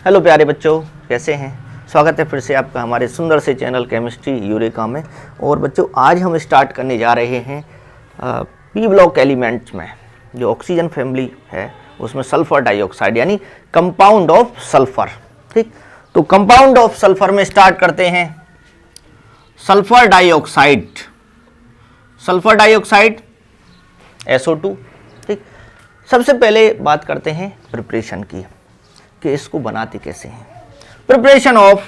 Hello प्यारे बच्चों, कैसे हैं। स्वागत है फिर से आपका हमारे सुंदर से चैनल केमिस्ट्री यूरेका में। और बच्चों, आज हम स्टार्ट करने जा रहे हैं पी ब्लॉक एलिमेंट्स में जो ऑक्सीजन फैमिली है उसमें सल्फर डाइऑक्साइड यानी कंपाउंड ऑफ सल्फर। ठीक, तो कंपाउंड ऑफ सल्फर में स्टार्ट करते हैं sulphur dioxide. Sulphur dioxide SO2। ठीक, सबसे पहले बात करते हैं प्रिपरेशन की कि इसको बनाते कैसे हैं। Preparation of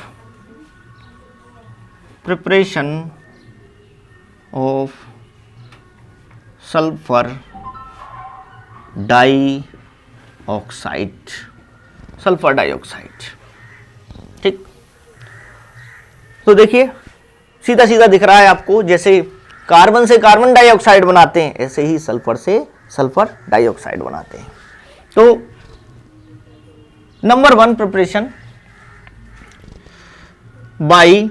sulphur dioxide. Sulphur dioxide. ठीक, तो देखिए सीधा सीधा दिख रहा है आपको, जैसे कार्बन से कार्बन डाइऑक्साइड बनाते हैं ऐसे ही सल्फर से सल्फर डाइऑक्साइड बनाते हैं। तो number 1 preparation by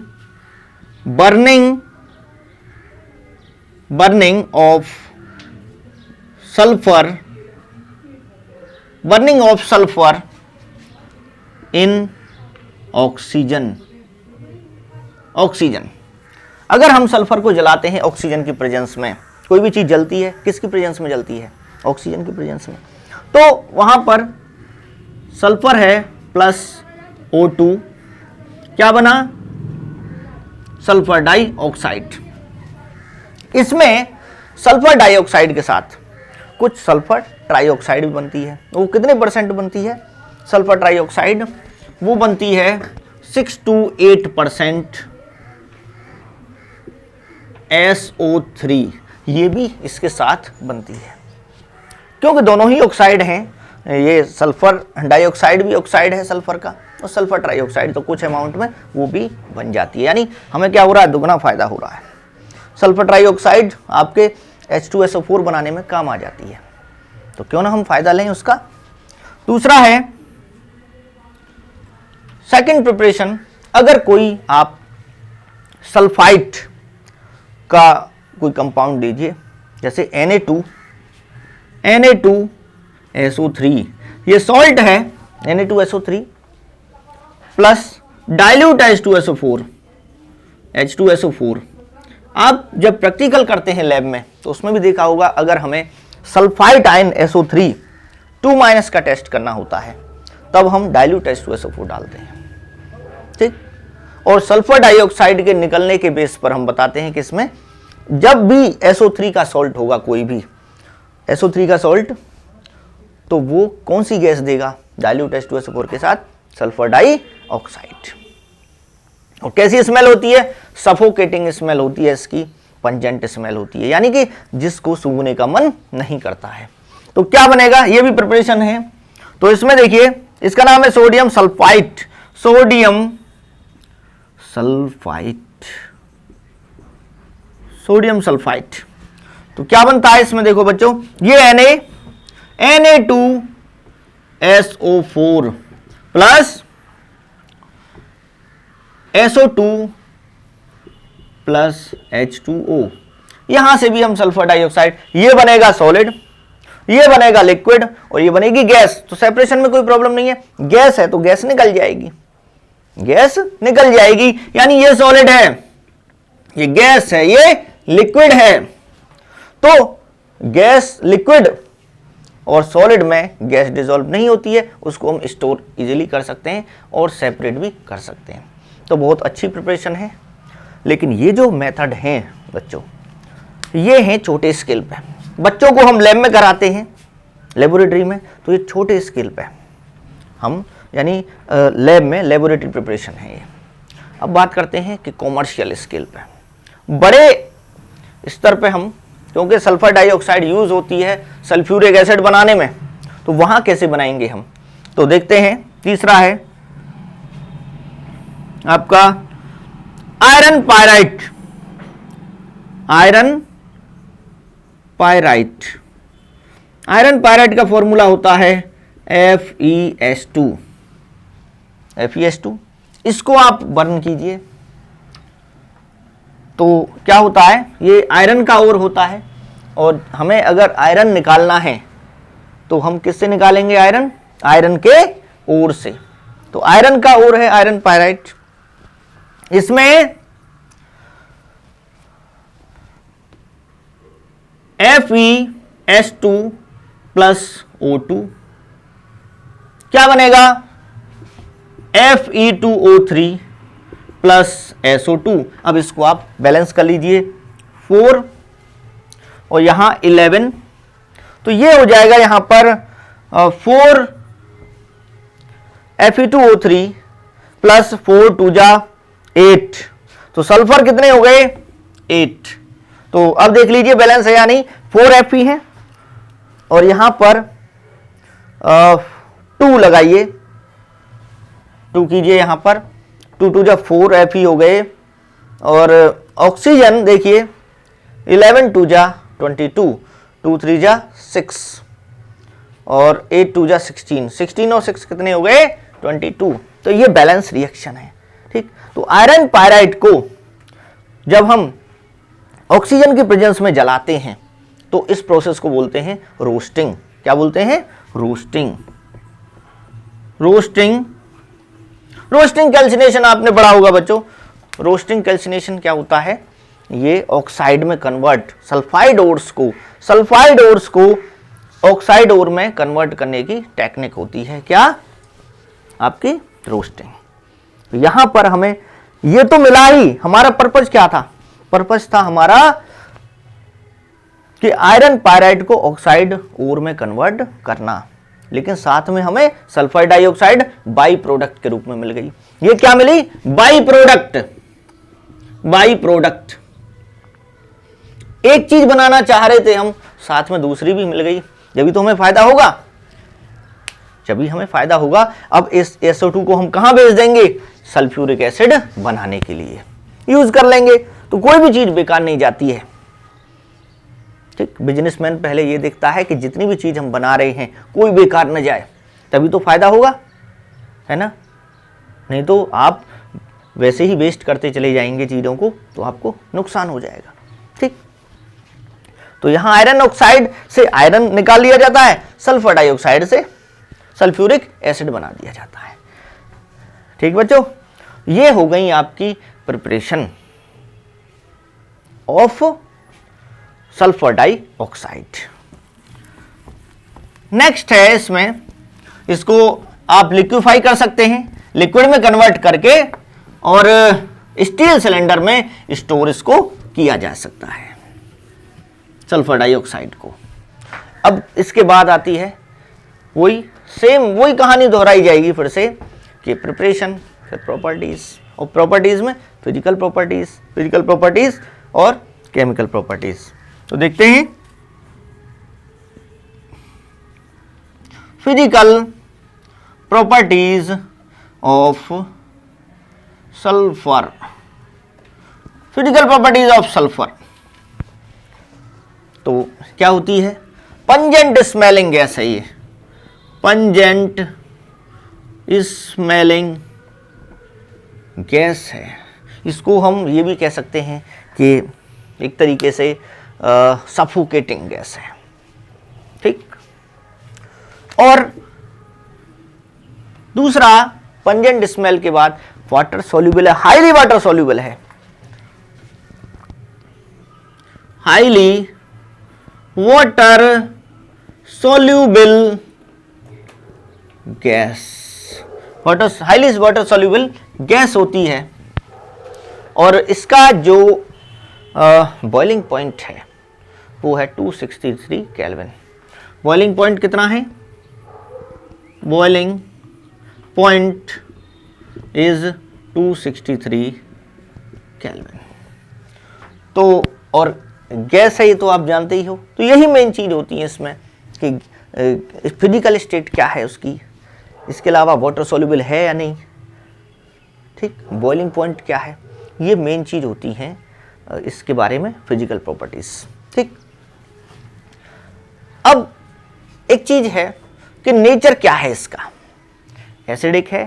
burning of sulphur in oxygen. अगर हम सल्फर को जलाते हैं ऑक्सीजन की प्रेजेंस में, कोई भी चीज जलती है किसकी प्रेजेंस में जलती है? ऑक्सीजन की प्रेजेंस में। तो वहां पर सल्फर है प्लस O2, क्या बना? Sulphur dioxide. इसमें सल्फर डाइऑक्साइड के साथ कुछ सल्फर ट्राइऑक्साइड भी बनती है। वो कितने परसेंट बनती है सल्फर ट्राइऑक्साइड? वो बनती है 6 to 8% SO3। ये भी इसके साथ बनती है क्योंकि दोनों ही ऑक्साइड हैं। ये सल्फर डाइऑक्साइड भी ऑक्साइड है सल्फर का, और सल्फर ट्राइऑक्साइड तो कुछ अमाउंट में वो भी बन जाती है। यानी हमें क्या हो रहा है? दुगना फायदा हो रहा है। सल्फर ट्राइऑक्साइड आपके H2SO4 बनाने में काम आ जाती है, तो क्यों ना हम फायदा लें उसका। दूसरा है सेकंड प्रिपरेशन। अगर कोई आप सल्फाइट का कोई कंपाउंड लीजिए, जैसे Na2SO3, ये सॉल्ट है Na2SO3 प्लस डाइल्यूट H2SO4। आप जब प्रैक्टिकल करते हैं लैब में तो उसमें भी देखा होगा, अगर हमें सल्फाइट आयन SO3 2- का टेस्ट करना होता है तब हम डाइल्यूट H2SO4 डालते हैं। ठीक, और सल्फर डाइऑक्साइड के निकलने के बेस पर हम बताते हैं कि इसमें जब भी SO3 का सॉल्ट होगा, कोई भी SO3 का सॉल्ट, तो वो कौन सी गैस देगा? डाइल्यूट H2SO4 के साथ सल्फर डाइऑक्साइड। और कैसी स्मेल होती है? सफोकेटिंग स्मेल होती है इसकी, पंजेंट स्मेल होती है, यानी कि जिसको सूंघने का मन नहीं करता है। तो क्या बनेगा? ये भी प्रिपरेशन है। तो इसमें देखिए, इसका नाम है सोडियम सल्फाइट। Sodium sulphite. तो क्या बनता है इसमें? देखो बच्चों, ये Na2SO4 plus SO2 plus H2O। यहां से भी हम सल्फर डाइऑक्साइड, ये बनेगा सॉलिड, ये बनेगा लिक्विड, और ये बनेगी गैस। तो सेपरेशन में कोई प्रॉब्लम नहीं है। गैस है तो गैस निकल जाएगी, यानी ये सॉलिड है, ये गैस है, ये लिक्विड है। तो गैस, लिक्विड और सॉलिड में गैस डिसॉल्व नहीं होती है, उसको हम स्टोर इजीली कर सकते हैं और सेपरेट भी कर सकते हैं। तो बहुत अच्छी प्रिपरेशन है। लेकिन ये जो मेथड हैं बच्चों, ये हैं छोटे स्केल पे। बच्चों को हम लैब में कराते हैं, लेबोरेटरी में, तो ये छोटे स्केल पे हम, यानी लैब में लेबोरेटरी प्रिपरेशन है ये। अब बात करते हैं कि कॉमर्शियल स्केल पे, बड़े स्तर पे हम, क्योंकि सल्फर डाइऑक्साइड यूज होती है सल्फ्यूरिक एसिड बनाने में, तो वहां कैसे बनाएंगे हम? तो देखते हैं। तीसरा है आपका आयरन पायराइट। आयरन पायराइट का फॉर्मूला होता है FeS2। इसको आप बर्न कीजिए तो क्या होता है? ये आयरन का ओर होता है, और हमें अगर आयरन निकालना है तो हम किससे निकालेंगे? आयरन के ओर से। तो आयरन का ओर है आयरन पायराइट, इसमें FeS2 प्लस O2 क्या बनेगा, Fe2O3 प्लस SO2। अब इसको आप बैलेंस कर लीजिए, 4 और यहां 11, तो ये हो जाएगा यहां पर 4 Fe2O3 प्लस 4 2 जा 8, तो सल्फर कितने हो गए 8। तो अब देख लीजिए बैलेंस है या नहीं, 4 Fe है और यहां पर 2 लगाइए, 2 कीजिए यहां पर, 2 2 जा 4 Fe हो गए और ऑक्सीजन देखिए 11 2 जा 22, 2 3 जा 6 और 8 2 जा 16, 16 और 6 कितने हो गए 22। तो ये बैलेंस रिएक्शन है, ठीक। तो आयरन पायराइट को जब हम ऑक्सीजन की प्रेजेंस में जलाते हैं तो इस प्रोसेस को बोलते हैं रोस्टिंग। क्या बोलते हैं, रोस्टिंग। रोस्टिंग रोस्टिंग कैल्सिनेशन आपने पढ़ा होगा बच्चों। रोस्टिंग कैल्सिनेशन क्या होता है, ये ऑक्साइड में कन्वर्ट, सल्फाइड ओर्स को ऑक्साइड ओर में कन्वर्ट करने की टेक्निक होती है, क्या आपकी रोस्टिंग। यहां पर हमें ये तो मिला ही, हमारा पर्पस क्या था, पर्पस था हमारा कि आयरन पायराइट को ऑक्साइड ओर में कन्वर्ट करना, लेकिन साथ में हमें सल्फर डाइऑक्साइड बाई प्रोडक्ट के रूप में मिल गई। ये क्या मिली, बाई प्रोडक्ट। बाई प्रोडक्ट, एक चीज बनाना चाह रहे थे हम, साथ में दूसरी भी मिल गई, जब तो हमें फायदा होगा, जब हमें फायदा होगा। अब इस SO2 को हम कहां भेज देंगे, सल्फ्यूरिक एसिड बनाने के लिए यूज कर लेंगे। तो कोई भी चीज बेकार नहीं जाती है, ठीक। बिजनेसमैन पहले ये देखता है कि जितनी भी चीज हम बना रहे हैं कोई बेकार न जाए, तभी तो फायदा होगा, है ना। नहीं तो आप वैसे ही वेस्ट करते चले जाएंगे चीजों को, तो आपको नुकसान हो जाएगा, ठीक। तो यहां आयरन ऑक्साइड से आयरन निकाल लिया जाता है, सल्फर डाइऑक्साइड से सल्फ्यूरिक एसिड बना दिया जाता है, ठीक बच्चों। ये हो गई आपकी preparation of sulphur dioxide. Next है इसमें, इसको आप लिक्विफाई कर सकते हैं, लिक्विड में कन्वर्ट करके, और स्टील सिलेंडर में स्टोर इसको किया जा सकता है सल्फर डाइऑक्साइड को। अब इसके बाद आती है वही सेम, वही कहानी दोहराई जाएगी फिर से कि प्रिपरेशन, फिर प्रॉपर्टीज, और प्रॉपर्टीज में फिजिकल प्रॉपर्टीज और केमिकल प्रॉपर्टीज। तो देखते हैं physical properties of sulphur. Physical properties of sulphur तो क्या होती है, पंजेंट स्मेलिंग गैस है ये, पंजेंट स्मेलिंग गैस है। इसको हम ये भी कह सकते हैं कि एक तरीके से सफोकेटिंग गैस है, ठीक। और दूसरा पंजेंट स्मेल के बाद वाटर सॉल्युबल है, हाईली वाटर सॉल्युबल है, highly water soluble gas, highly water soluble gas होती है। और इसका जो बॉइलिंग पॉइंट है वो है 263 केल्विन। बॉइलिंग पॉइंट कितना है, बॉइलिंग पॉइंट इज 263 केल्विन। तो और गैस है ये तो आप जानते ही हो। तो यही मेन चीज होती है इसमें कि फिजिकल स्टेट क्या है उसकी, इसके अलावा वाटर सॉल्युबल है या नहीं, ठीक। बॉइलिंग पॉइंट क्या है, ये मेन चीज होती है इसके बारे में फिजिकल प्रॉपर्टीज, ठीक। अब एक चीज है कि नेचर क्या है इसका, एसिडिक है,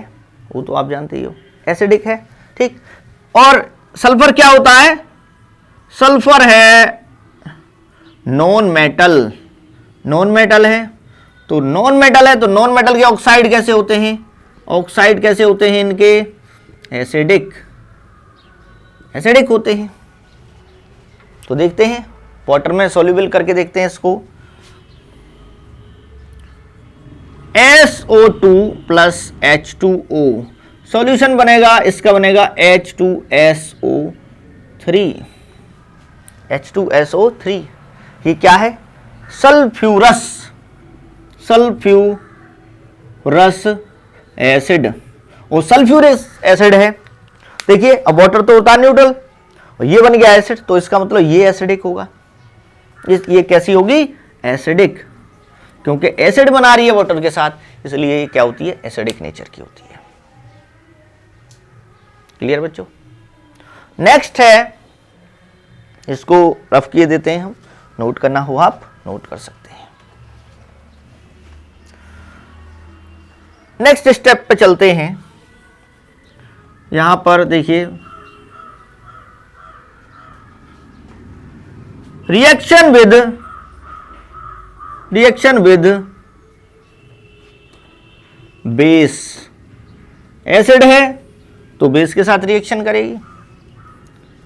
वो तो आप जानते ही हो, एसिडिक है, ठीक। और सल्फर क्या होता है, सल्फर है नॉन मेटल, नॉन मेटल है। तो नॉन मेटल है तो नॉन मेटल के ऑक्साइड कैसे होते हैं, ऑक्साइड कैसे होते हैं इनके? एसिडिक होते हैं। तो देखते हैं वाटर में सॉल्युबल करके देखते हैं इसको। SO2 प्लस H2O सॉल्यूशन बनेगा, इसका बनेगा H2SO3। ये क्या है? सल्फ्यूरस एसिड, और सल्फ्यूरिक एसिड है। देखिए अब वाटर तो होता है न्यूट्रल और ये बन गया एसिड, तो इसका मतलब ये एसिडिक होगा। ये कैसी होगी? एसिडिक, क्योंकि एसिड बना रही है वाटर के साथ, इसलिए ये क्या होती है? एसिडिक नेचर की होती है। क्लियर बच्चों? नेक्स्ट है, इसको रफ किए देते हैं हम, नोट करना हो आप नोट कर सकते हैं। नेक्स्ट स्टेप पे चलते हैं। यहां पर देखिए रिएक्शन विद बेस, एसिड है तो बेस के साथ रिएक्शन करेगी।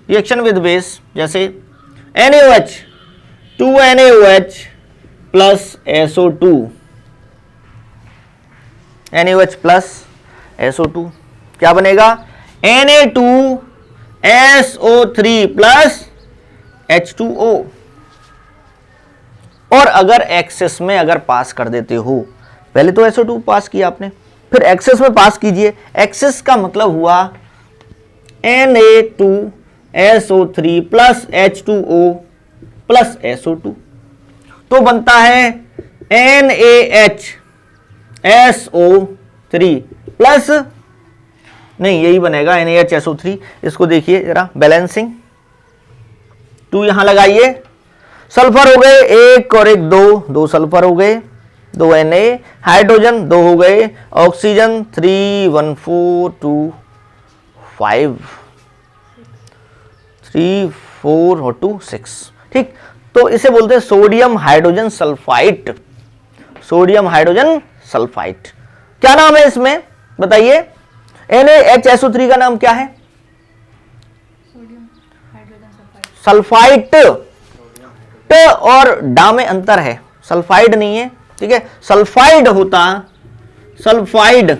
रिएक्शन विद बेस जैसे NaOH 2NaOH plus SO2, NaOH plus SO2 क्या बनेगा? Na2SO3 plus H2O। और अगर एक्सेस में अगर पास कर देते हो, पहले तो SO2 पास किया आपने, फिर एक्सेस में पास कीजिए। एक्सेस का मतलब हुआ Na2SO3 plus H2O plus SO2, तो बनता है NaHSO3 प्लस, नहीं यही बनेगा NaHSO3। इसको देखिए जरा, बैलेंसिंग 2 यहां लगाइए, सल्फर हो गए 1 और 1 2 सल्फर हो गए, 2 Na, हाइड्रोजन 2 हो गए, ऑक्सीजन 3 1 4 2 5 3 4 और 2 6। ठीक, तो इसे बोलते हैं सोडियम हाइड्रोजन सल्फाइड। क्या नाम है इसमें बताइए? NaHSO3 का नाम क्या है? सल्फाइड। ट और डा में अंतर है, सल्फाइड नहीं है, ठीक है। सल्फाइड होता, सल्फाइड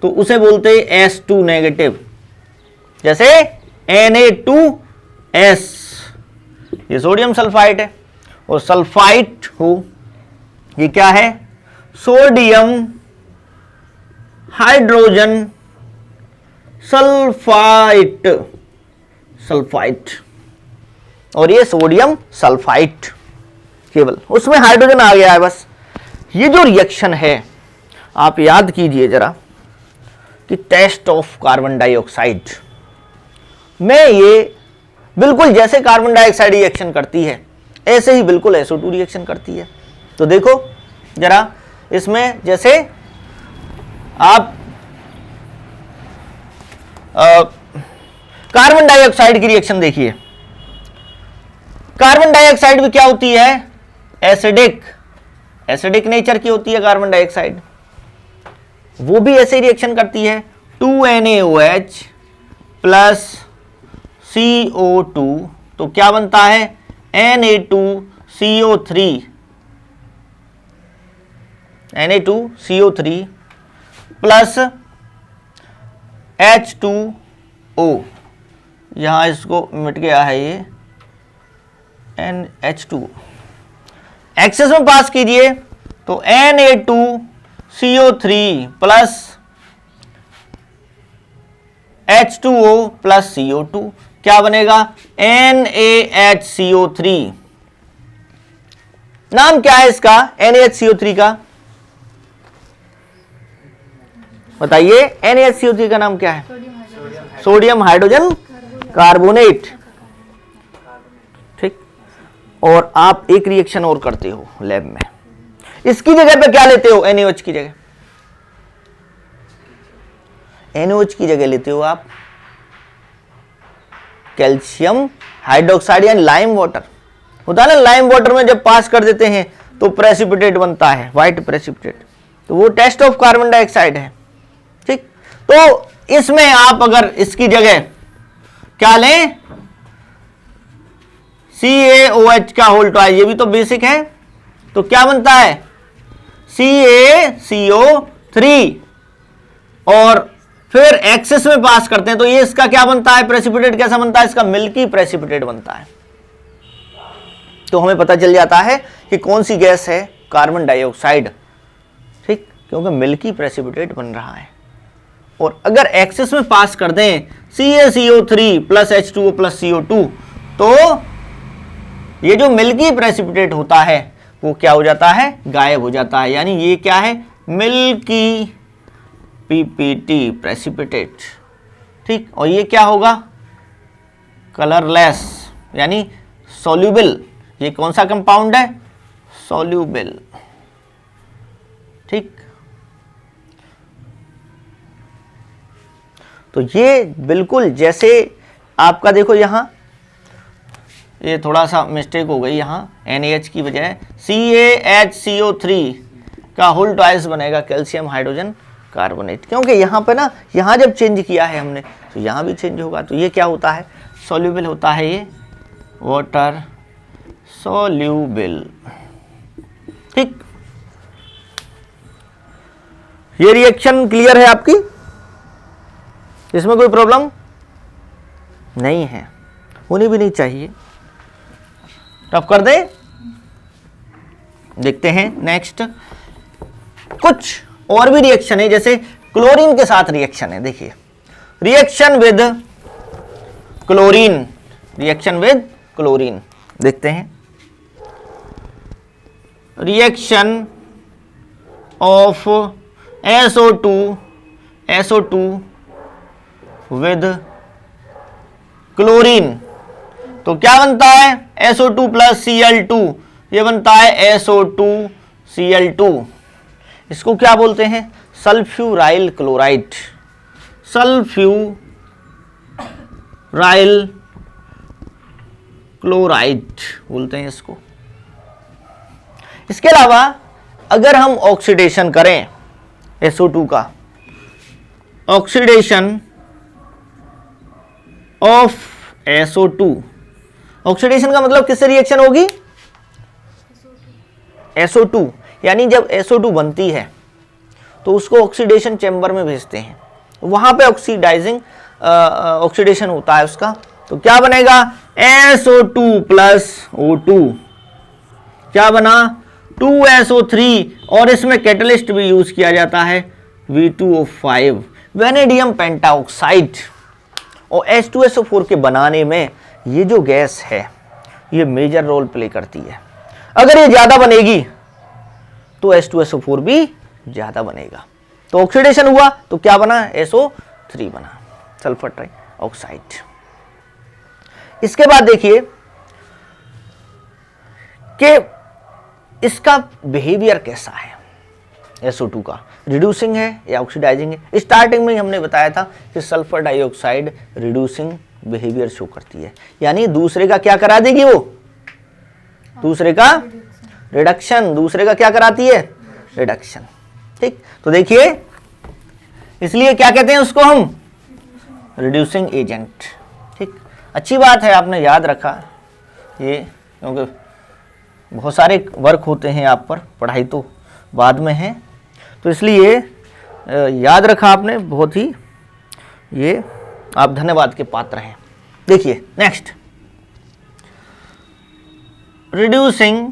तो उसे बोलते हैं S2 नेगेटिव, जैसे Na2S, ये सोडियम सल्फाइड है। और सल्फाइड हो, ये क्या है? सोडियम हाइड्रोजन सल्फाइड, और ये सोडियम सल्फाइड, केवल उसमें हाइड्रोजन आ गया है बस। ये जो रिएक्शन है आप याद कीजिए जरा कि टेस्ट ऑफ कार्बन डाइऑक्साइड में ये बिल्कुल जैसे कार्बन डाइऑक्साइड रिएक्शन करती है ऐसे ही बिल्कुल SO2 रिएक्शन करती है। तो देखो जरा इसमें, जैसे आप कार्बन डाइऑक्साइड की रिएक्शन देखिए, कार्बन डाइऑक्साइड भी क्या होती है? एसिडिक नेचर की होती है कार्बन डाइऑक्साइड, वो भी ऐसे रिएक्शन करती है। 2NaOH प्लस CO2, तो क्या बनता है? Na2CO3 प्लस H2O, यहां इसको मिट गया है ये NH2, एक्सेस में पास कीजिए तो Na2CO3 plus H2O plus CO2 क्या बनेगा? NaHCO3। नाम क्या है इसका? NaHCO3 का बताइए। NaHCO3 का नाम क्या है? Sodium hydrogen carbonate. ठीक, और आप एक रिएक्शन और करते हो लैब में, इसकी जगह पे क्या लेते हो? NaOH की जगह, NaOH की जगह लेते हो आप कैल्शियम हाइड्रोक्साइड यानी लाइम वाटर होता है ना। लाइम वाटर में जब पास कर देते हैं तो प्रेसिपिटेट बनता है, व्हाइट प्रेसिपिटेट, तो वो टेस्ट ऑफ कार्बन डाइऑक्साइड है। ठीक, तो इसमें आप अगर इसकी जगह क्या लें, CaOH का होल ट्वाइस, ये भी तो बेसिक है, तो क्या बनता है CaCO3, और फिर एक्सेस में पास करते हैं तो ये इसका क्या बनता है, प्रेसिपिटेट कैसा बनता है, इसका मिल्की प्रेसिपिटेट बनता है। तो हमें पता चल जाता है कि कौन सी गैस है, कार्बन डाइऑक्साइड, ठीक, क्योंकि मिल्की प्रेसिपिटेट बन रहा है। और अगर एक्सेस में पास कर दें CaCO3 plus H2O plus CO2, तो ये जो मिल्की प्रेसिपिटेट होता है वो क्या हो जाता है, गायब हो जाता है। यानी ये क्या है, मिल्की PPT प्रेसिपिटेट, ठीक, और ये क्या होगा, कलरलेस, यानी सॉल्यूबल। ये कौन सा कंपाउंड है, सॉल्यूबल, ठीक। तो ये बिल्कुल जैसे आपका देखो यहां, ये थोड़ा सा मिस्टेक हो गई, यहां NaH की बजाय CaHCO3 का होल ट्वाइस बनेगा कैल्शियम हाइड्रोजन कार्बोनेट, क्योंकि यहां पे ना, यहां जब चेंज किया है हमने तो यहां भी चेंज होगा। तो ये क्या होता है, सॉल्यूबल होता है, ये वाटर सॉल्यूबल, ठीक। ये रिएक्शन क्लियर है आपकी, इसमें कोई प्रॉब्लम नहीं है, होनी भी नहीं चाहिए। टफ कर दे, देखते हैं नेक्स्ट। कुछ और भी रिएक्शन है, जैसे क्लोरीन के साथ रिएक्शन है। देखिए, reaction with chlorine, reaction with chlorine देखते हैं। Reaction of SO2 with chlorine, तो क्या बनता है, SO2 प्लस Cl2, ये बनता है SO2Cl2। इसको क्या बोलते हैं, सल्फ्यूराइल क्लोराइड, सल्फ्यूराइल क्लोराइड बोलते हैं इसको। इसके अलावा अगर हम ऑक्सीडेशन करें SO2 का, ऑक्सीडेशन ऑफ SO2, ऑक्सीडेशन का मतलब किससे रिएक्शन होगी, SO2, यानी जब SO2 बनती है तो उसको ऑक्सीडेशन चैम्बर में भेजते हैं, वहां पे ऑक्सीडेशन होता है उसका, तो क्या बनेगा, SO2 प्लस O2, क्या बना, 2SO3, और इसमें कैटलिस्ट भी यूज किया जाता है V2O5, वेनेडियम पेंटाऑक्साइड। और H2SO4 के बनाने में ये जो गैस है ये मेजर रोल प्ले करती है। अगर ये ज्यादा बनेगी तो H2SO4 भी ज्यादा बनेगा। तो ऑक्सीडेशन हुआ तो क्या बना, SO3 बना, सल्फर ट्राइऑक्साइड। इसके बाद देखिए कि इसका बिहेवियर कैसा है, SO2 का रिड्यूसिंग है या ऑक्सीडाइजिंग है। स्टार्टिंग में ही हमने बताया था कि sulphur dioxide reducing behaviour show करती है, यानी दूसरे का क्या करा देगी, वो दूसरे का रिडक्शन, दूसरे का क्या कराती है, रिडक्शन, ठीक। तो देखिए, इसलिए क्या कहते हैं उसको हम, रिड्यूसिंग एजेंट, ठीक। अच्छी बात है आपने याद रखा ये, क्योंकि बहुत सारे वर्क होते हैं आप पर, पढ़ाई तो बाद में है, तो इसलिए याद रखा आपने, बहुत ही ये आप धन्यवाद के पात्र हैं। देखिए next, reducing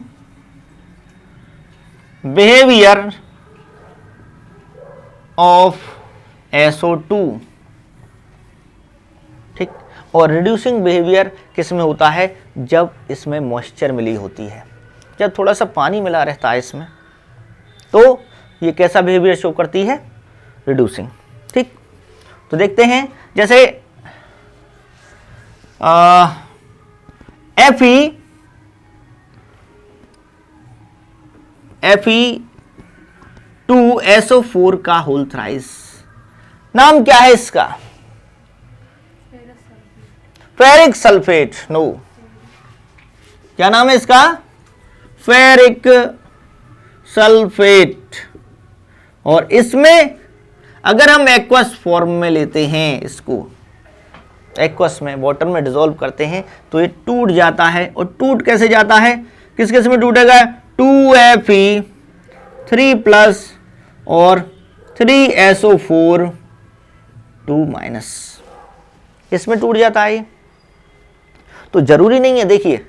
behaviour of SO2, ठीक। और रिड्यूसिंग बिहेवियर किस में होता है, जब इसमें मॉइस्चर मिली होती है, जब थोड़ा सा पानी मिला रहता है इसमें, तो ये कैसा बिहेवियर शो करती है, रिड्यूसिंग, ठीक। तो देखते हैं, जैसे Fe2SO4 का होल थ्राइस, नाम क्या है इसका, फेरिक सल्फेट, नो, क्या नाम है इसका, फेरिक सल्फेट। और इसमें अगर हम एक्वस फॉर्म में लेते हैं, इसको एक्वस में वाटर में डिसॉल्व करते हैं तो ये टूट जाता है। और टूट कैसे जाता है, किस किस में टूटेगा, 2Fe3+ और 3SO4 2-, इसमें टूट जाता है। तो जरूरी नहीं है, देखिए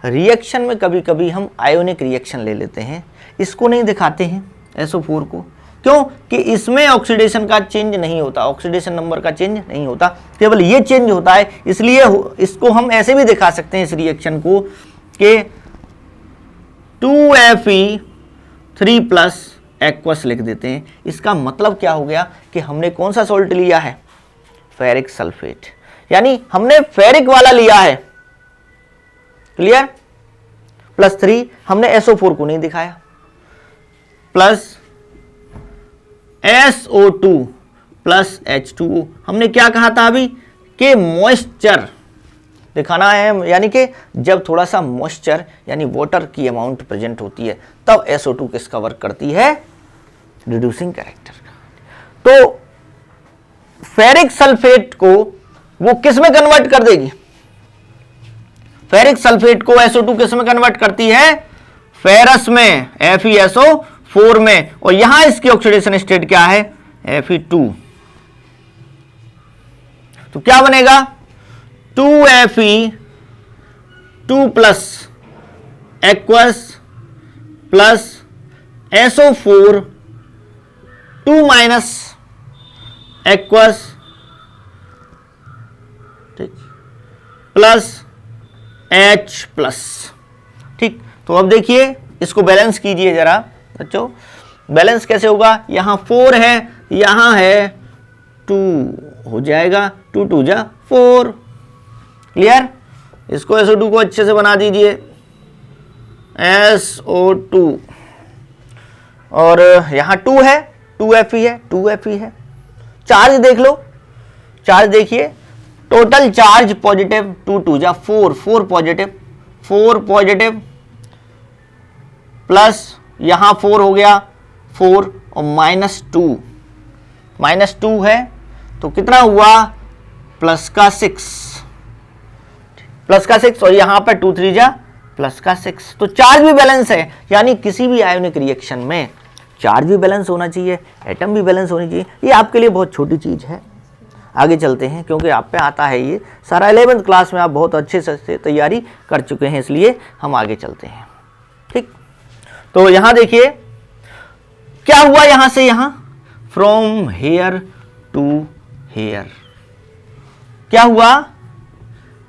रिएक्शन में कभी कभी हम आयोनिक रिएक्शन ले लेते हैं, इसको नहीं दिखाते हैं SO4 को, क्यों कि इसमें ऑक्सीडेशन का चेंज नहीं होता, ऑक्सीडेशन नंबर का चेंज नहीं होता, केवल ये चेंज होता है। इसलिए इसको हम ऐसे भी दिखा सकते हैं इस रिएक्शन को कि 2Fe3+ एक्वस लिख देते हैं। इसका मतलब क्या हो गया कि हमने कौन सा सॉल्ट लिया है, फेरिक सल्फेट, यानी हमने फेरिक वाला लिया है। क्लियर। +3 हमने SO4 को नहीं दिखाया, प्लस SO2 + H2O। हमने क्या कहा था अभी कि मॉइस्चर दिखाना है, यानी कि जब थोड़ा सा मॉइस्चर यानी वाटर की अमाउंट प्रेजेंट होती है तब SO2 किसका वर्क करती है, रिड्यूसिंग कैरेक्टर। तो फेरिक सल्फेट को वो किस में कन्वर्ट कर देगी, फेरिक सल्फेट को SO2 किस में कन्वर्ट करती है, फेरस में, FeSO4 में। और यहां इसकी ऑक्सीडेशन स्टेट क्या है, Fe2। तो क्या बनेगा, 2Fe2+ aqueous plus SO4 2- aqueous, ठीक, प्लस H+। ठीक, तो अब देखिए इसको बैलेंस कीजिए जरा बच्चों। बैलेंस कैसे होगा, यहां 4 है, यहां है 2, हो जाएगा 2 2 जा 4। क्लियर। इसको SO2 को अच्छे से बना दीजिए, SO2, और यहां 2 है, 2Fe है, 2Fe है। चार्ज देख लो, चार्ज देखिए, टोटल चार्ज पॉजिटिव 2 2 जा 4, 4 पॉजिटिव, 4 पॉजिटिव, प्लस यहां 4 हो गया 4 और -2, -2 है तो कितना हुआ, +6, +6, और यहां पर 2 3 जा +6। तो चार्ज भी बैलेंस है, यानी किसी भी आयोनिक रिएक्शन में चार्ज भी बैलेंस होना चाहिए, एटम भी बैलेंस होनी चाहिए। ये आपके लिए बहुत छोटी चीज है। आगे चलते हैं, क्योंकि आप पे आता है ये सारा, 11th क्लास में आप बहुत अच्छे से तैयारी कर चुके हैं, इसलिए हम आगे चलते हैं। ठीक, तो यहां देखिए क्या हुआ, यहां से यहां, फ्रॉम हेयर टू हेयर क्या हुआ,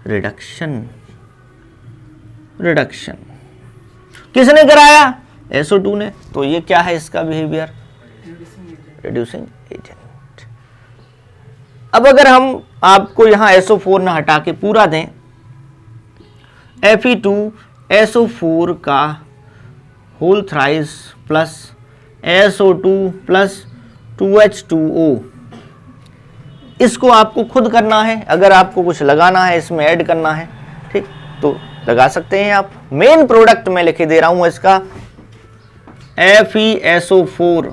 रिडक्शन। रिडक्शन किसने कराया, SO2 ने। तो ये क्या है इसका बिहेवियर, रिड्यूसिंग एजेंट। अब अगर हम आपको यहां SO4 ना हटा के पूरा दें, Fe2SO4 का whole thrice plus SO2 plus 2H2O, इसको आपको खुद करना है। अगर आपको कुछ लगाना है, इसमें ऐड करना है, ठीक, तो लगा सकते हैं आप। मेन प्रोडक्ट में लिखे दे रहा हूं इसका, FeSO4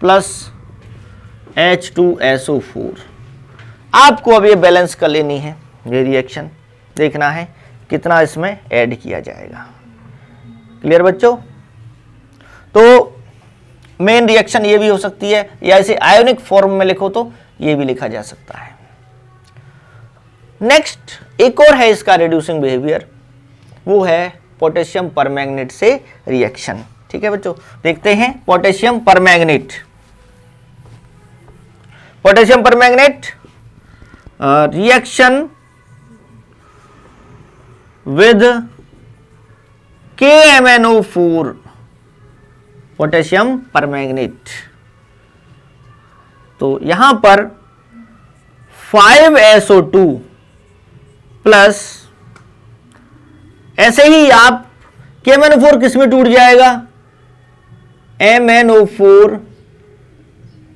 प्लस H2SO4। आपको अब ये बैलेंस कर लेनी है, ये रिएक्शन देखना है कितना इसमें ऐड किया जाएगा। क्लियर बच्चों। तो मेन रिएक्शन ये भी हो सकती है, या इसे आयोनिक फॉर्म में लिखो तो ये भी लिखा जा सकता है। नेक्स्ट एक और है इसका रिड्यूसिंग बिहेवियर, वो है पोटेशियम परमैंगनेट से रिएक्शन। ठीक है बच्चों, देखते हैं potassium permanganate. Potassium permanganate reaction with KMnO4, potassium permanganate. तो यहां पर 5SO2 प्लस, ऐसे ही आप KMnO4 किस में टूट जाएगा, MnO4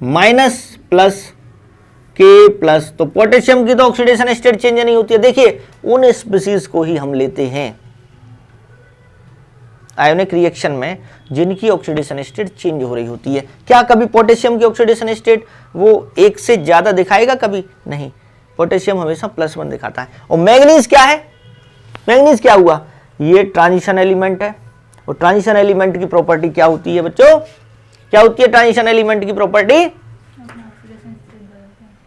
minus plus K plus. तो पोटेशियम की तो ऑक्सीडेशन स्टेट चेंज नहीं होती है। देखिए उन स्पीसीज को ही हम लेते हैं आयोनिक रिएक्शन में जिनकी ऑक्सीडेशन स्टेट चेंज हो रही होती है। क्या कभी पोटेशियम की ऑक्सीडेशन स्टेट वो 1 से ज्यादा दिखाएगा? कभी नहीं, पोटेशियम हमेशा +1 दिखाता है। और मैंगनीज क्या है? मैंगनीज क्या हुआ? ये ट्रांजिशन एलिमेंट है, और ट्रांजिशन एलिमेंट की प्रॉपर्टी क्या होती है बच्चों? क्या होती है ट्रांजिशन एलिमेंट की property?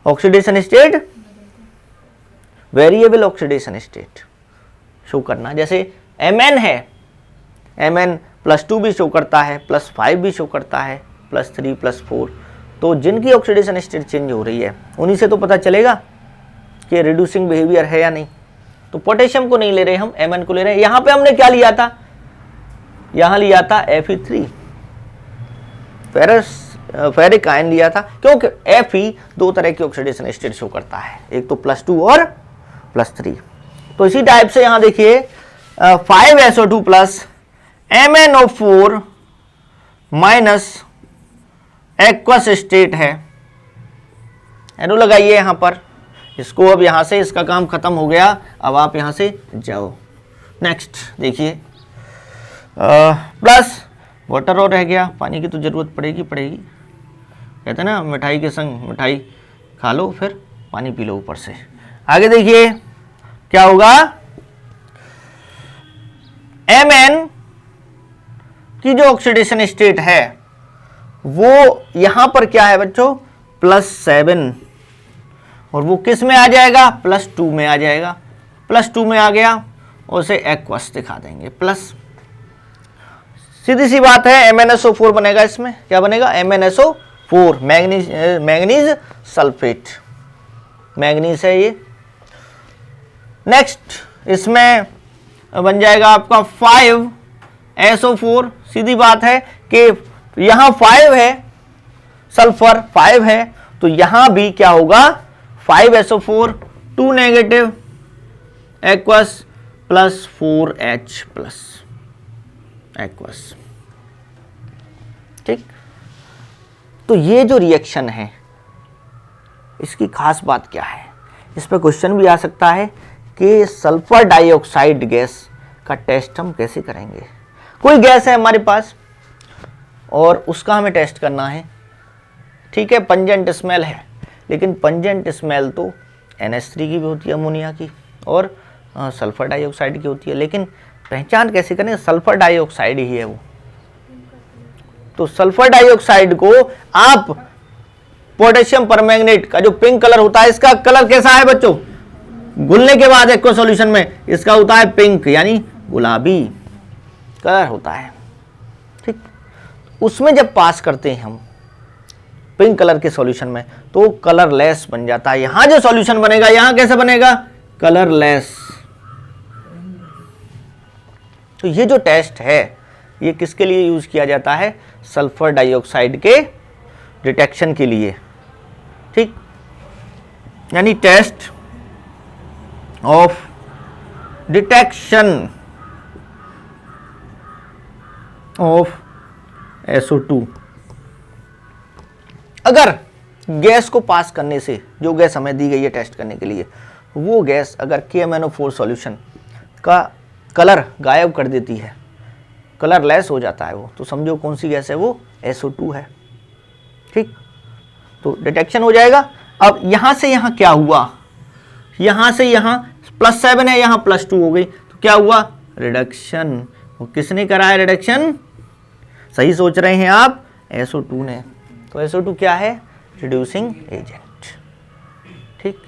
Oxidation state, variable oxidation state show करना। जैसे Mn है, Mn +2 भी शो करता है, +5 भी शो करता है, +3 +4। तो जिनकी ऑक्सीडेशन स्टेट चेंज हो रही है उन्हीं से तो पता चलेगा कि रिड्यूसिंग बिहेवियर है या नहीं। तो पोटेशियम को नहीं ले रहे हम, Mn को ले रहे हैं। यहां पे हमने क्या लिया था? यहां लिया था Fe3, फेरिक आयन लिया था, क्योंकि Fe 2 तरह की ऑक्सीडेशन स्टेट शो करता है, एक तो +2 और +3। तो इसी टाइप से यहां देखिए 5SO2 plus MnO4 minus aqueous state है। एरो लगाइए यहां पर इसको। अब यहां से इसका काम खत्म हो गया, अब आप यहां से जाओ। नेक्स्ट देखिए प्लस वाटर और रह गया, पानी की तो जरूरत पड़ेगी। कहते हैं ना मिठाई के संग मिठाई खा लो फिर पानी पी लो ऊपर से। आगे देखिए क्या होगा? Mn की जो ऑक्सीडेशन स्टेट है वो यहां पर क्या है बच्चों? +7, और वो किस में आ जाएगा? +2 में आ जाएगा। +2 में आ गया, उसे एक्वस दिखा देंगे प्लस। सीधी सी बात है, MnSO4 बनेगा। इसमें क्या बनेगा? MnSO4, मैंगनीज सल्फेट, मैंगनीज है ये। नेक्स्ट इसमें बन जाएगा आपका 5SO4। सीधी बात है कि यहां 5 है, सल्फर 5 है, तो यहां भी क्या होगा? 5SO4 2 negative aqueous plus 4H plus aqueous. ठीक, तो ये जो रिएक्शन है इसकी खास बात क्या है? इस पर क्वेश्चन भी आ सकता है कि सल्फर डाइऑक्साइड गैस का टेस्ट हम कैसे करेंगे। कोई गैस है हमारे पास और उसका हमें टेस्ट करना है, ठीक है, पंजेंट स्मेल है, लेकिन पंजेंट स्मेल तो NH3 की भी होती है, अमोनिया की, और सल्फर डाइऑक्साइड की होती है। लेकिन पहचान कैसे करें? सल्फर डाइऑक्साइड ही है वो। तो सल्फर डाइऑक्साइड को आप पोटेशियम परमैंगनेट का जो पिंक कलर होता है, इसका कलर कैसा है बच्चों? घुलने के बाद एक्वा सॉल्यूशन में इसका होता है पिंक, यानी गुलाबी कलर होता है। ठीक, उसमें जब पास करते हैं हम पिंक कलर के सॉल्यूशन में तो कलरलेस बन जाता है। यहां जो सॉल्यूशन बनेगा यहां कैसे बनेगा? कलरलेस। तो ये जो टेस्ट है ये किसके लिए यूज किया जाता है? सल्फर डाइऑक्साइड के डिटेक्शन के लिए। ठीक, यानी test of detection of SO2। अगर गैस को पास करने से, जो गैस हमें दी गई है टेस्ट करने के लिए, वो गैस अगर KMnO4 सॉल्यूशन का कलर गायब कर देती है, कलरलेस हो जाता है वो, तो समझो कौन सी गैस है वो? SO2 है। ठीक, तो डिटेक्शन हो जाएगा। अब यहां से यहां क्या हुआ? यहां से यहां +7 है, यहां +2 हो गई, तो क्या हुआ? रिडक्शन। वो किसने करा है रिडक्शन? सही सोच रहे हैं आप, SO2 ने। तो SO2 क्या है? Reducing agent. ठीक,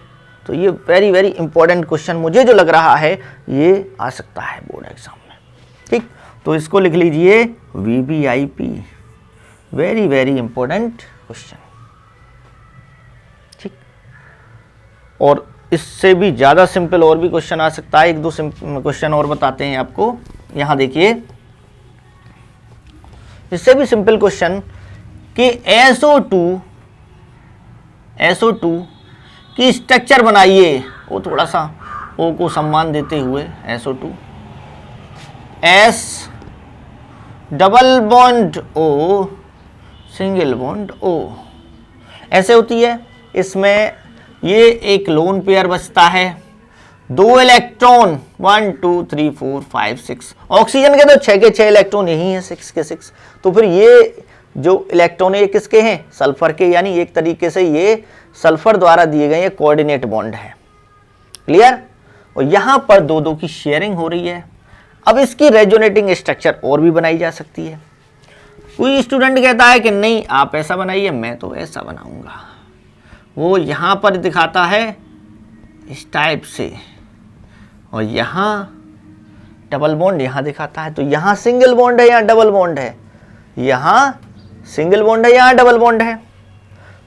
तो ये वेरी वेरी इंपॉर्टेंट क्वेश्चन मुझे जो लग रहा है ये आ सकता है बोर्ड एग्जाम में। ठीक, तो इसको लिख लीजिए VVIP, very very important question. ठीक, और इससे भी ज़्यादा सिंपल और भी क्वेश्चन आ सकता है। 1-2 क्वेश्चन और बताते हैं आपको। यहाँ देखिए, इससे भी सिंपल क्वेश्चन कि SO2 की स्ट्रक्चर बनाइए। वो थोड़ा सा O को सम्मान देते हुए SO2 S double bond O single bond O ऐसे होती है। इसमें ये एक लोन पेयर बचता है, 2 इलेक्ट्रॉन, 1 2 3 4 5 6, ऑक्सीजन के तो 6 के 6 इलेक्ट्रॉन यही हैं, 6 के 6। तो फिर ये जो इलेक्ट्रॉन है ये किसके हैं? सल्फर के, यानी एक तरीके से ये सल्फर द्वारा दिए गए ये कोऑर्डिनेट बॉन्ड है। क्लियर? और यहां पर 2 की शेयरिंग हो रही है। अब इसकी रेजोनेटिंग स्ट्रक्चर और भी बनाई जा सकती है। कोई स्टूडेंट कहता है कि नहीं आप ऐसा बनाइए, मैं तो ऐसा बनाऊंगा। वो यहां पर दिखाता है इस टाइप से, और यहां डबल बॉन्ड यहां दिखाता है। तो यहां सिंगल बॉन्ड है, यहां डबल बॉन्ड है, यहां सिंगल बॉन्ड है, यहां डबल बॉन्ड है।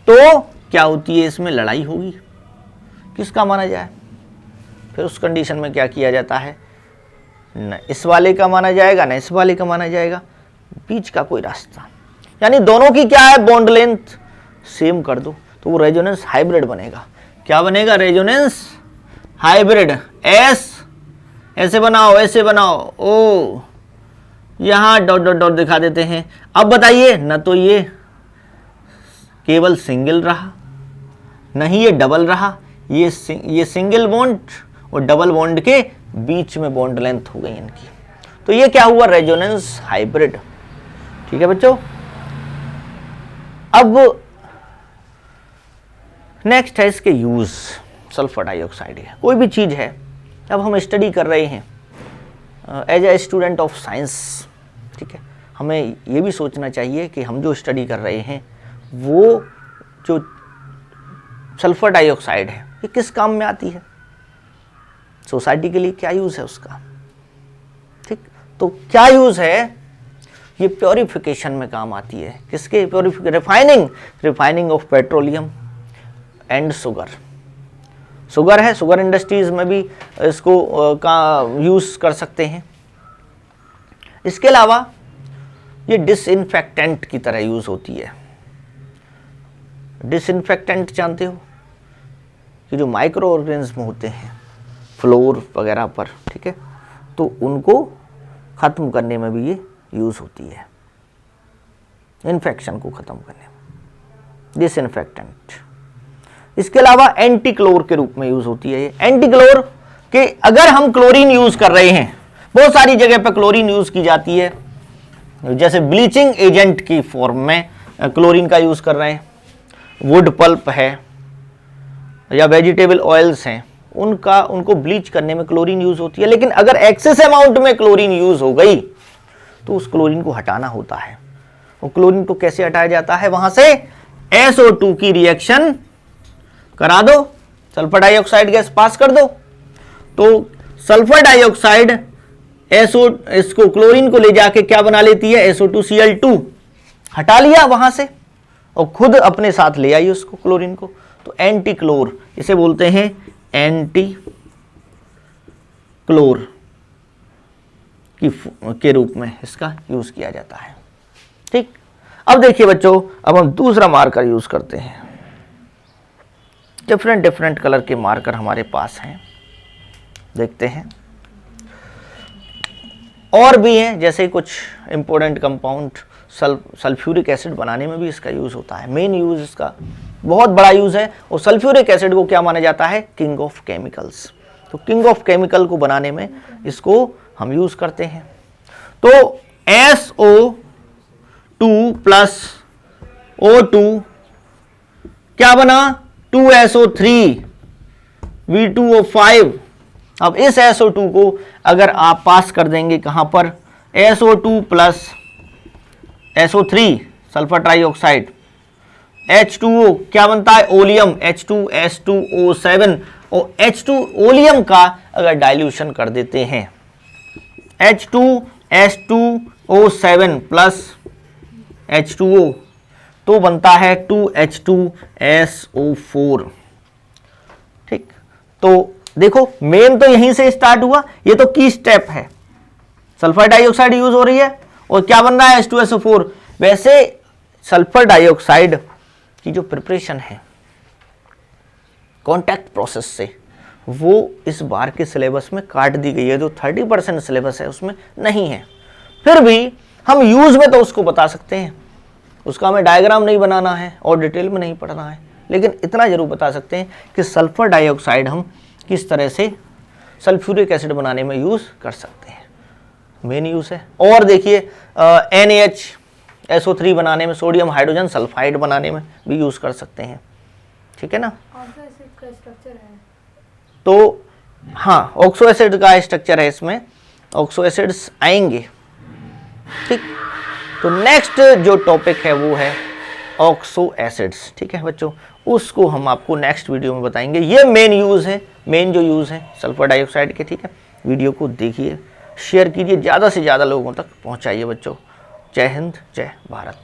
तो क्या होती है? इसमें लड़ाई होगी, किसका माना जाए? फिर उस कंडीशन में क्या किया जाता है? न इस वाले का माना जाएगा, न इस वाले का माना जाएगा, बीच का कोई रास्ता, यानी दोनों की क्या है? बॉन्ड लेंथ सेम कर दो, तो वो रेजोनेंस हाइब्रिड बनेगा। क्या बनेगा? Resonance hybrid. एस ऐसे बनाओ, ऐसे बनाओ, ओ यहां डॉट डॉट डॉट दिखा देते हैं। अब बताइए, न तो ये केवल सिंगल रहा, न ही ये डबल रहा, ये सिंगल बॉन्ड और डबल बॉन्ड के बीच में बॉन्ड लेंथ हो गई इनकी। तो ये क्या हुआ? Resonance hybrid. ठीक है बच्चों। अब नेक्स्ट है इसके यूज। सल्फर डाइऑक्साइड है, कोई भी चीज है, अब हम स्टडी कर रहे हैं as a student of science, ठीक है, हमें ये भी सोचना चाहिए कि हम जो स्टडी कर रहे हैं वो जो सल्फर डाइऑक्साइड है ये किस काम में आती है, सोसाइटी के लिए क्या यूज है उसका। ठीक, तो क्या यूज है? ये प्योरिफिकेशन में काम आती है। किसके? Refining of petroleum and sugar. Sugar है, शुगर इंडस्ट्रीज में भी इसको का यूज कर सकते हैं। इसके अलावा ये डिसइंफेक्टेंट की तरह यूज होती है। डिसइंफेक्टेंट जानते हो कि जो माइक्रो ऑर्गेनिज्म होते हैं फ्लोर वगैरह पर, ठीक है, तो उनको खत्म करने में भी ये यूज होती है, इन्फेक्शन को खत्म करने में, डिसइंफेक्टेंट। इसके अलावा एंटी क्लोर के रूप में यूज होती है। ये एंटी क्लोर के, अगर हम क्लोरीन यूज कर रहे हैं, बहुत सारी जगह पर क्लोरीन यूज की जाती है, जैसे ब्लीचिंग एजेंट की फॉर्म में क्लोरीन का यूज कर रहे हैं, वुड पल्प है या वेजिटेबल ऑयल्स हैं, उनको ब्लीच करने में क्लोरीन यूज होती है। लेकिन अगर एक्सेस अमाउंट में क्लोरीन यूज हो गई तो उस क्लोरीन को हटाना होता है। वो क्लोरीन को कैसे हटाया जाता है? वहां से SO2 की रिएक्शन करा दो, सल्फर डाइऑक्साइड गैस पास कर दो, तो सल्फर डाइऑक्साइड इसको क्लोरीन को ले जाके क्या बना लेती है? SO2Cl2 हटा लिया वहां से और खुद अपने साथ ले आई उसको, क्लोरीन को। तो एंटी क्लोर, इसे बोलते हैं एंटी क्लोर के रूप में इसका यूज किया जाता है। ठीक, अब देखिए बच्चों, अब हम दूसरा मार्कर यूज करते हैं। डिफरेंट कलर के मार्कर हमारे पास हैं, देखते हैं। और भी हैं, जैसे कुछ इंपॉर्टेंट कंपाउंड, सल्फ्यूरिक एसिड बनाने में भी इसका यूज होता है। मेन यूज इसका बहुत बड़ा यूज है, और सल्फ्यूरिक एसिड को क्या माना जाता है? King of chemicals. तो किंग ऑफ केमिकल को बनाने में इसको हम यूज करते हैं। तो SO2 प्लस O2 क्या बना? 2SO3 V2O5। अब इस SO2 को अगर आप पास कर देंगे कहां पर? SO2 plus SO3 sulphur trioxide, H2O क्या बनता है? ओलियम, H2S2O7, और H2 ओलियम का अगर डाइल्यूशन कर देते हैं, H2S2O7 प्लस H2O, तो बनता है 2H2SO4। ठीक, तो देखो मेन तो यहीं से स्टार्ट हुआ, ये तो की स्टेप है। सल्फर डाइऑक्साइड यूज हो रही है और क्या बन रहा है? H2SO4। वैसे सल्फर डाइऑक्साइड की जो प्रिपरेशन है कॉन्टैक्ट प्रोसेस से, वो इस बार के सिलेबस में काट दी गई है। जो 30% सिलेबस है उसमें नहीं है, फिर भी हम यूज में तो उसको बता सकते हैं। उसका हमें डायग्राम नहीं बनाना है और डिटेल में नहीं पढ़ना है, लेकिन इतना जरूर बता सकते हैं कि सल्फर डाइऑक्साइड हम किस तरह से सल्फ्यूरिक एसिड बनाने में यूज़ कर सकते हैं, मेन यूज़ है। और देखिए NaHSO3 बनाने में, सोडियम हाइड्रोजन सल्फाइड बनाने में भी यूज़ कर सकते हैं, ठीक है ना। ऑक्सो एसिड का स्ट्रक्चर है तो हाँ, ऑक्सो एसिड का स्ट्रक्चर है इसमें, ऑक्सो एसिड्स आएंगे, ठीक। तो नेक्स्ट जो टॉपिक है वो है ऑक्सो एसिड्स, ठीक है बच्चों, उसको हम आपको नेक्स्ट वीडियो में बताएंगे। ये मेन यूज़ है, मेन जो यूज़ है सल्फर डाइऑक्साइड के, ठीक है। वीडियो को देखिए, शेयर कीजिए, ज़्यादा से ज़्यादा लोगों तक पहुँचाइए बच्चों। जय हिंद, जय भारत।